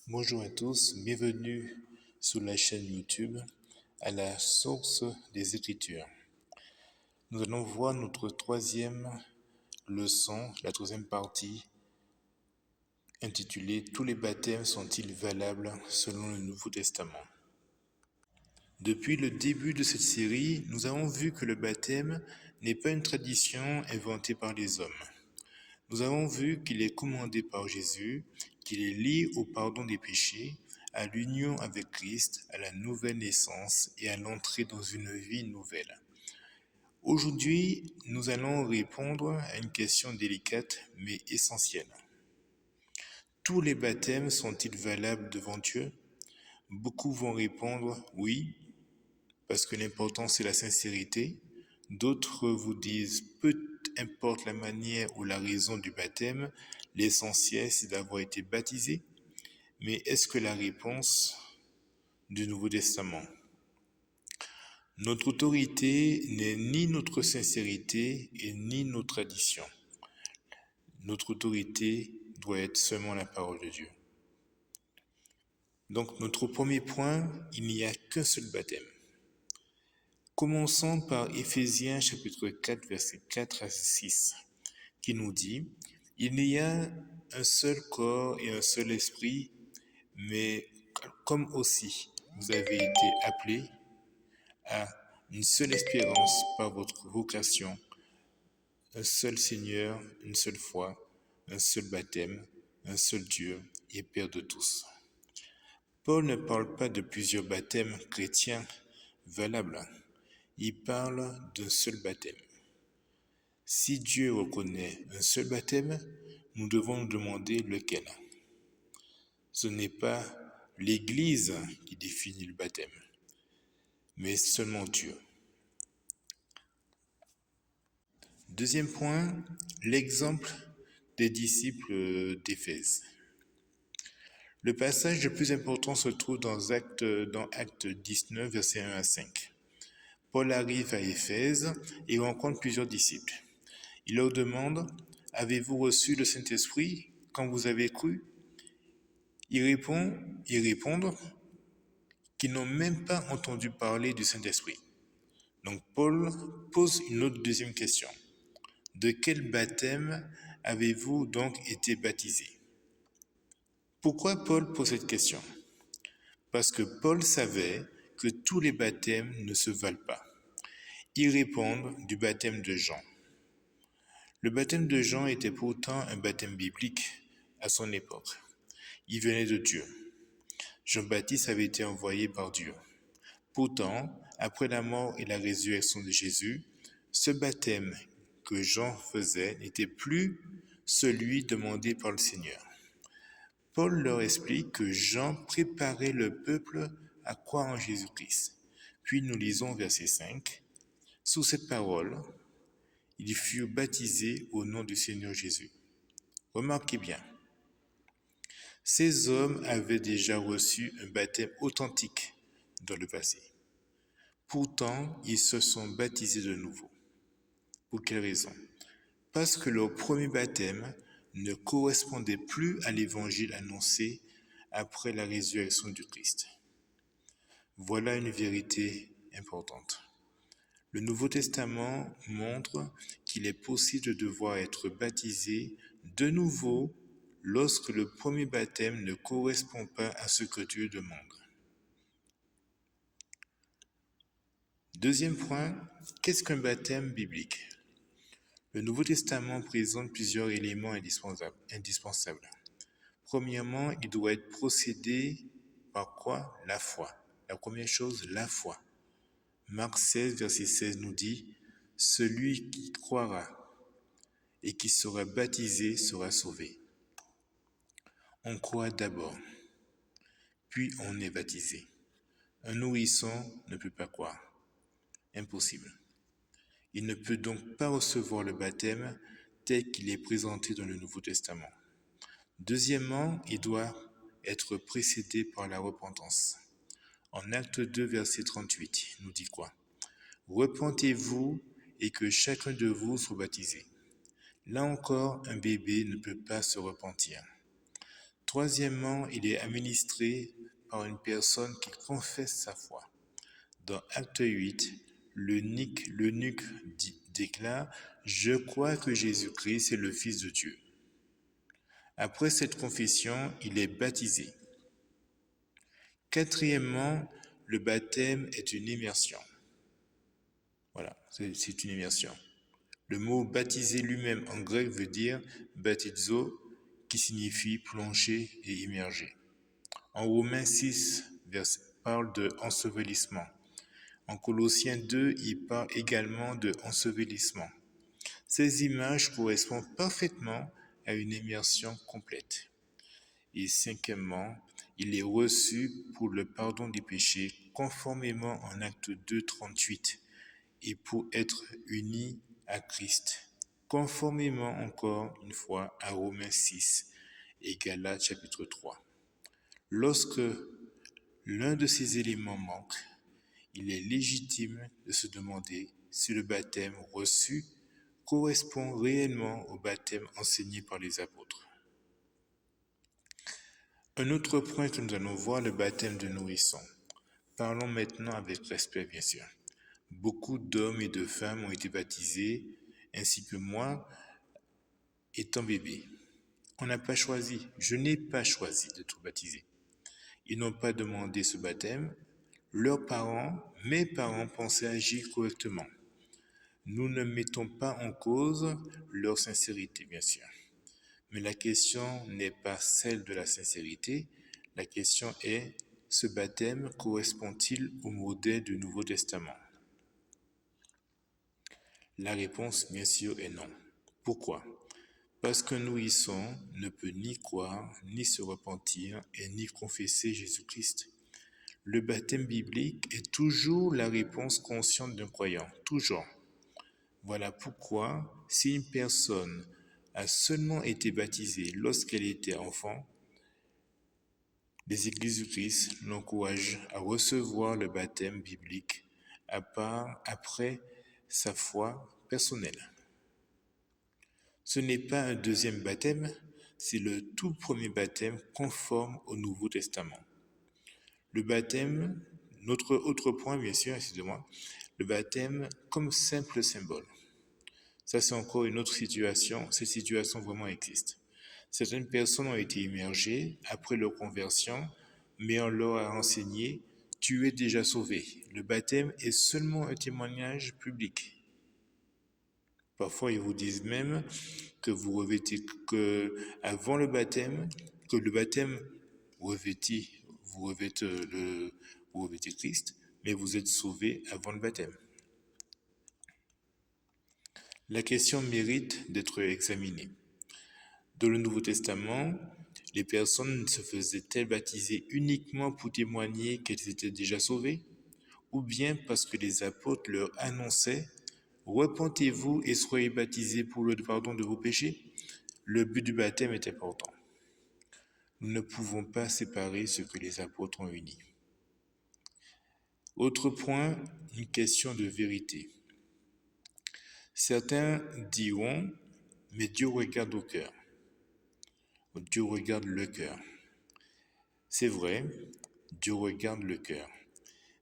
Bonjour à tous, bienvenue sur la chaîne YouTube à la source des Écritures. Nous allons voir notre troisième leçon, la troisième partie, intitulée « Tous les baptêmes sont-ils valables selon le Nouveau Testament ?» Depuis le début de cette série, nous avons vu que le baptême n'est pas une tradition inventée par les hommes. Nous avons vu qu'il est commandé par Jésus, qu'il est lié au pardon des péchés, à l'union avec Christ, à la nouvelle naissance et à l'entrée dans une vie nouvelle. Aujourd'hui, nous allons répondre à une question délicate mais essentielle. Tous les baptêmes sont-ils valables devant Dieu? Beaucoup vont répondre oui, parce que l'important c'est la sincérité. D'autres vous disent peu importe la manière ou la raison du baptême, l'essentiel c'est d'avoir été baptisé. Mais est-ce que la réponse du Nouveau Testament? Notre autorité n'est ni notre sincérité et ni nos traditions. Notre autorité doit être seulement la parole de Dieu. Donc notre premier point, il n'y a qu'un seul baptême. Commençons par Éphésiens chapitre 4, versets 4 à 6, qui nous dit « Il n'y a un seul corps et un seul esprit, mais comme aussi vous avez été appelés à une seule espérance par votre vocation, un seul Seigneur, une seule foi, un seul baptême, un seul Dieu et Père de tous. » Paul ne parle pas de plusieurs baptêmes chrétiens valables. Il parle d'un seul baptême. Si Dieu reconnaît un seul baptême, nous devons nous demander lequel. Ce n'est pas l'Église qui définit le baptême, mais seulement Dieu. Deuxième point, l'exemple des disciples d'Éphèse. Le passage le plus important se trouve dans Acte 19, versets 1 à 5. Paul arrive à Éphèse et rencontre plusieurs disciples. Il leur demande « Avez-vous reçu le Saint-Esprit quand vous avez cru ?» Ils répondent qu'ils n'ont même pas entendu parler du Saint-Esprit. Donc Paul pose une autre deuxième question. De quel baptême avez-vous donc été baptisés? Pourquoi Paul pose cette question? Parce que Paul savait que tous les baptêmes ne se valent pas. Ils répondent du baptême de Jean. Le baptême de Jean était pourtant un baptême biblique à son époque. Il venait de Dieu. Jean-Baptiste avait été envoyé par Dieu. Pourtant, après la mort et la résurrection de Jésus, ce baptême que Jean faisait n'était plus celui demandé par le Seigneur. Paul leur explique que Jean préparait le peuple à croire en Jésus-Christ. Puis nous lisons verset 5. Sous cette parole, ils furent baptisés au nom du Seigneur Jésus. Remarquez bien, ces hommes avaient déjà reçu un baptême authentique dans le passé. Pourtant, ils se sont baptisés de nouveau. Pour quelle raison? Parce que leur premier baptême ne correspondait plus à l'évangile annoncé après la résurrection du Christ. Voilà une vérité importante. Le Nouveau Testament montre qu'il est possible de devoir être baptisé de nouveau lorsque le premier baptême ne correspond pas à ce que Dieu demande. Deuxième point, qu'est-ce qu'un baptême biblique? Le Nouveau Testament présente plusieurs éléments indispensables. Premièrement, il doit être procédé par quoi? La foi. La première chose, la foi. Marc 16, verset 16 nous dit « Celui qui croira et qui sera baptisé sera sauvé. » On croit d'abord, puis on est baptisé. Un nourrisson ne peut pas croire. Impossible. Il ne peut donc pas recevoir le baptême tel qu'il est présenté dans le Nouveau Testament. Deuxièmement, il doit être précédé par la repentance. En Acte 2, verset 38, nous dit quoi? « Repentez-vous et que chacun de vous soit baptisé. » Là encore, un bébé ne peut pas se repentir. Troisièmement, il est administré par une personne qui confesse sa foi. Dans Acte 8, l'eunuque déclare « Je crois que Jésus-Christ est le Fils de Dieu ». Après cette confession, il est baptisé. Quatrièmement, le baptême est une immersion. Voilà, c'est une immersion. Le mot baptisé lui-même en grec veut dire baptizo, qui signifie plonger et immerger. En Romains 6, parle de ensevelissement. En Colossiens 2, il parle également de ensevelissement. Ces images correspondent parfaitement à une immersion complète. Et cinquièmement, il est reçu pour le pardon des péchés conformément en Acte 2, 38 et pour être uni à Christ, conformément encore une fois à Romains 6 et Galates chapitre 3. Lorsque l'un de ces éléments manque, il est légitime de se demander si le baptême reçu correspond réellement au baptême enseigné par les apôtres. Un autre point que nous allons voir, le baptême de nourrisson. Parlons maintenant avec respect, bien sûr. Beaucoup d'hommes et de femmes ont été baptisés, ainsi que moi, étant bébé. On n'a pas choisi, je n'ai pas choisi d'être baptisé. Ils n'ont pas demandé ce baptême. Leurs parents, mes parents, pensaient agir correctement. Nous ne mettons pas en cause leur sincérité, bien sûr. Mais la question n'est pas celle de la sincérité. La question est, ce baptême correspond-il au modèle du Nouveau Testament? La réponse, bien sûr, est non. Pourquoi? Parce qu'un nourrisson ne peut ni croire, ni se repentir, et ni confesser Jésus-Christ. Le baptême biblique est toujours la réponse consciente d'un croyant, toujours. Voilà pourquoi, si une personne a seulement été baptisée lorsqu'elle était enfant, les églises du Christ l'encouragent à recevoir le baptême biblique à part après sa foi personnelle. Ce n'est pas un deuxième baptême, c'est le tout premier baptême conforme au Nouveau Testament. Le baptême, notre autre point bien sûr, excusez-moi, le baptême comme simple symbole. Ça c'est encore une autre situation, cette situation vraiment existe. Certaines personnes ont été immergées après leur conversion, mais on leur a enseigné « tu es déjà sauvé ». Le baptême est seulement un témoignage public. Parfois, ils vous disent même que vous revêtez, que avant le baptême, que le baptême revêtit, vous revêtez Christ, mais vous êtes sauvé avant le baptême. La question mérite d'être examinée. Dans le Nouveau Testament, les personnes se faisaient-elles baptiser uniquement pour témoigner qu'elles étaient déjà sauvées, ou bien parce que les apôtres leur annonçaient « Repentez-vous et soyez baptisés pour le pardon de vos péchés ». Le but du baptême est important. Nous ne pouvons pas séparer ce que les apôtres ont uni. Autre point, une question de vérité. Certains diront « Mais Dieu regarde au cœur ». Dieu regarde le cœur. C'est vrai, Dieu regarde le cœur.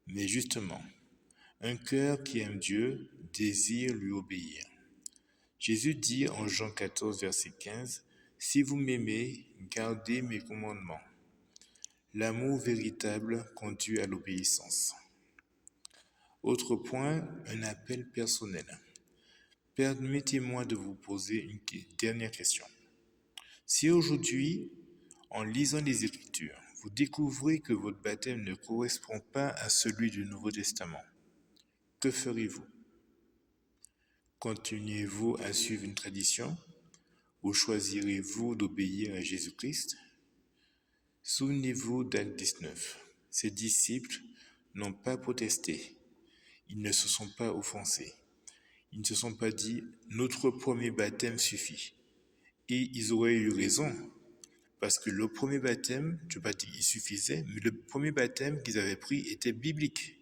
Mais justement, un cœur qui aime Dieu désire lui obéir. Jésus dit en Jean 14, verset 15, « Si vous m'aimez, gardez mes commandements. » L'amour véritable conduit à l'obéissance. Autre point, un appel personnel. Permettez-moi de vous poser une dernière question. Si aujourd'hui, en lisant les Écritures, vous découvrez que votre baptême ne correspond pas à celui du Nouveau Testament, que ferez-vous? Continuez-vous à suivre une tradition ou choisirez-vous d'obéir à Jésus-Christ? Souvenez-vous d'Acte 19. Ses disciples n'ont pas protesté. Ils ne se sont pas offensés. Ils ne se sont pas dit « notre premier baptême suffit ». Et ils auraient eu raison, parce que le premier baptême, je ne vais pas dire qu'il suffisait, mais le premier baptême qu'ils avaient pris était biblique.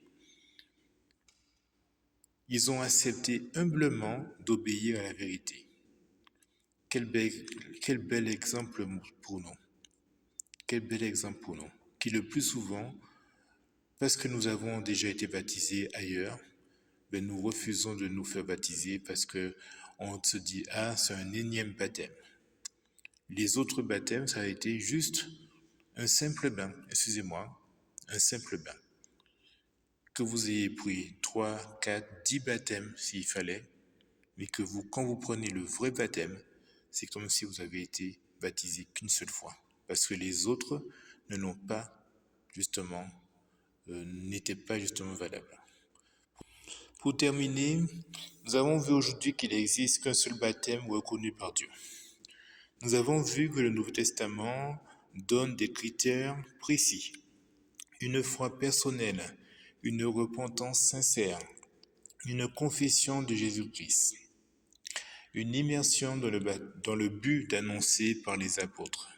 Ils ont accepté humblement d'obéir à la vérité. Quel bel exemple pour nous. quel bel exemple pour nous, qui le plus souvent, parce que nous avons déjà été baptisés ailleurs, ben nous refusons de nous faire baptiser parce que on se dit, ah, c'est un énième baptême. Les autres baptêmes, ça a été juste un simple bain, excusez-moi, un simple bain. Que vous ayez pris 3, 4, 10 baptêmes s'il fallait, mais que vous, quand vous prenez le vrai baptême, c'est comme si vous avez été baptisé qu'une seule fois. Parce que les autres ne l'ont pas, justement, n'étaient pas justement valables. Pour terminer, nous avons vu aujourd'hui qu'il n'existe qu'un seul baptême reconnu par Dieu. Nous avons vu que le Nouveau Testament donne des critères précis. Une foi personnelle, une repentance sincère, une confession de Jésus-Christ, une immersion dans le but d'annoncer par les apôtres,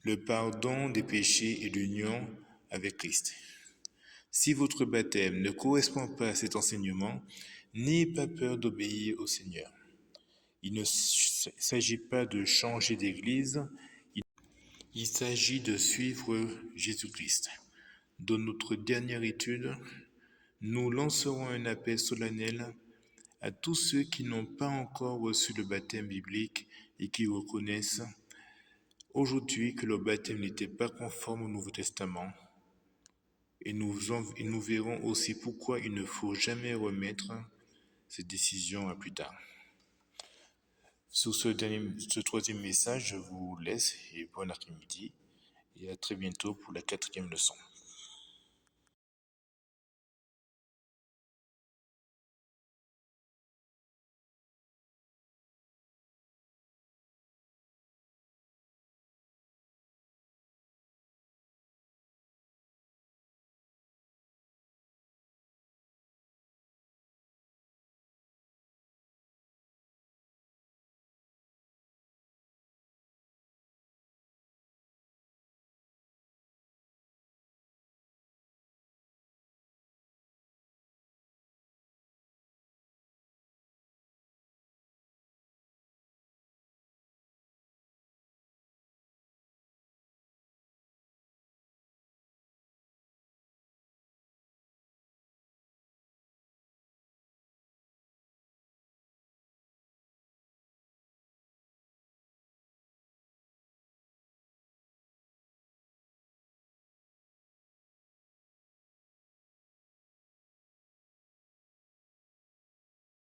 le pardon des péchés et l'union avec Christ. Si votre baptême ne correspond pas à cet enseignement, n'ayez pas peur d'obéir au Seigneur. Il ne s'agit pas de changer d'église, il s'agit de suivre Jésus-Christ. Dans notre dernière étude, nous lancerons un appel solennel à tous ceux qui n'ont pas encore reçu le baptême biblique et qui reconnaissent aujourd'hui que le baptême n'était pas conforme au Nouveau Testament. Et nous verrons aussi pourquoi il ne faut jamais remettre cette décision à plus tard. Sur ce troisième message, je vous laisse et bon après-midi et à très bientôt pour la 4e leçon.